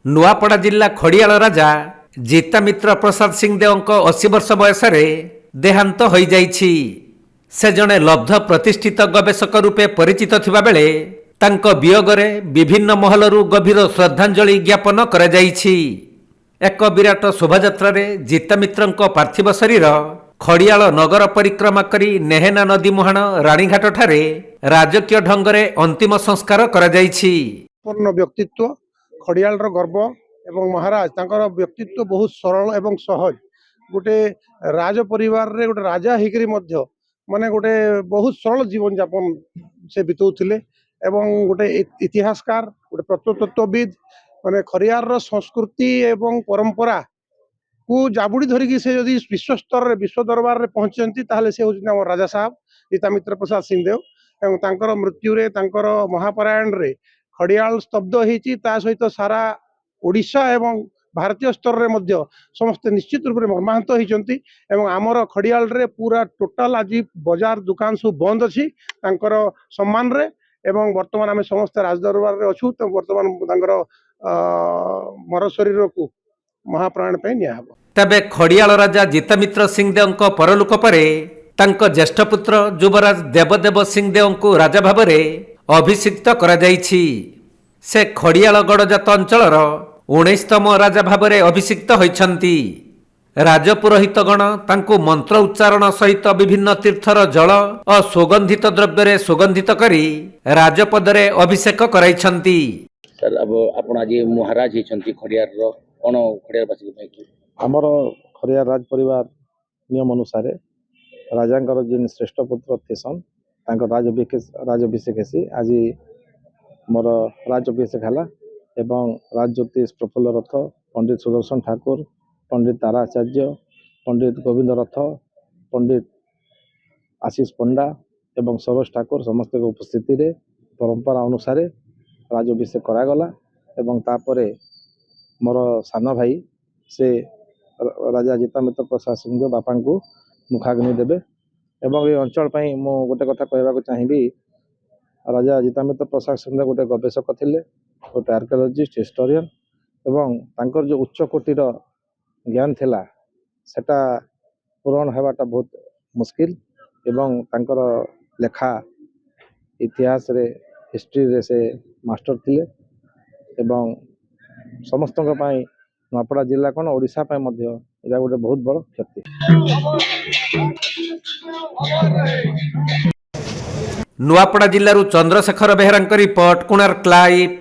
नुआपड़ा जिला खड़ियाल राजा जितामित्र प्रसाद सिंहदेव 80 वर्ष बयस देहांत हो जाइछि। से जड़े लब्ध प्रतिष्ठित गवेषक रूपे परिचित थिबा बेले तांको वियोगरे विभिन्न महलरू गभीर श्रद्धांजलि ज्ञापन करा जाइछि। एक विराट शोभायात्रा जितामित्र पार्थिव शरीर खड़ियाल नगर परिक्रमा करी नेहेना नदी मुहाण रानीघाट ठारे राजकीय ढंगरे अंतिम संस्कार करा जाइछि। पूर्ण व्यक्तित्व खड़ियाल गर्व एवं महाराज तांकर व्यक्तित्व बहुत सरल एवं सहज गोटे राज परिवार रे गोटे राजा हिकरी मध्य माने गोटे बहुत सरल जीवन यापन से बिताउथिले एवं गोटे इतिहासकार गोटे प्रत्नतत्वविद माने खड़ियाल संस्कृति एवं परंपरा को जाबुड़ी धरिकी से यदि विश्व स्तर विश्व दरबार में पहुंचती ताहले से होउछन हमर राजा साहब जितामित्र प्रसाद सिंहदेव एवं तांकर मृत्यु रे तांकर महापरायण रे खड़ियाल स्तब्ध होती सहित सारा ओडिशा एवं भारतीय स्तर में मध्य समस्ते निश्चित रूप से मर्माहत होती एवं आमर खड़ियाल रे पूरा टोटाल आज बजार दुकान सब बंद अच्छी तांकर सम्मान रे एवं वर्तमान आम समस्त राजदरबार रे अच्छु तो वर्तमान तांकर मर शरीर को महाप्राण पे निया तबे खड़ियाल राजा जितामित्र सिंहदेव परलोक परे तांको ज्येष्ठ पुत्र युवराज देवदेव सिंहदेव को राजा भावरे अभिषिक्त करा जाइछि। से खड़ियाल गड़जात अंचलर 19तम राजा भावरे अभिषिक्त होइछन्ति। राजपुरोहितगण तांको मंत्र उच्चारण सहित विभिन्न तीर्थर जल और सुगंधित द्रव्य सुगंधित करी राजपदरे अभिषेक कराइछन्ति। सर अब आपण आज महाराज होइछन्ति खड़ियार रो कोन खड़ियारवासी भाई आमर खड़ियार राज परिवार नियम अनुसार राजांकर जिन श्रेष्ठ पुत्र थिसन तांकर राजाभिषेक हेसी आज मोर राजाभिषेक हला एवं राज ज्योतिष प्रफुल्ल रथ पंडित सुदर्शन ठाकुर पंडित ताराचार्य पंडित गोविंद रथ पंडित आशीष पंडा एवं सरोज ठाकुर समस्त उपस्थिति रे परंपरा अनुसार राजाभिषेक करागला एवं तापरे मोर सान भाई से राजा जितामित्र प्रसाद सिंह बापा को मुखाग्नि देवे एवं ये अंचल पई मो गोटे कथा कहबाक चाहिबी राजा जितामित्र प्रसाद सिंह गोटे गवेषक थिले गोटे आर्कियोलॉजिस्ट हिस्टोरियन एवं तांकर जो उच्च कोटिर ज्ञान थिला सेटा पूरण हेबाटा बहुत मुश्किल एवं तांकर लेखा इतिहास रे हिस्ट्री रे से मास्टर थिले एवं समस्त नुआपड़ा जिला कौन ओडिशा पे मध्य एटा गोटे बहुत बड़ क्षति। नुआपड़ा जिल्लारू चंद्रशेखर बेहेरा रिपोर्ट कोणार्क लाइव।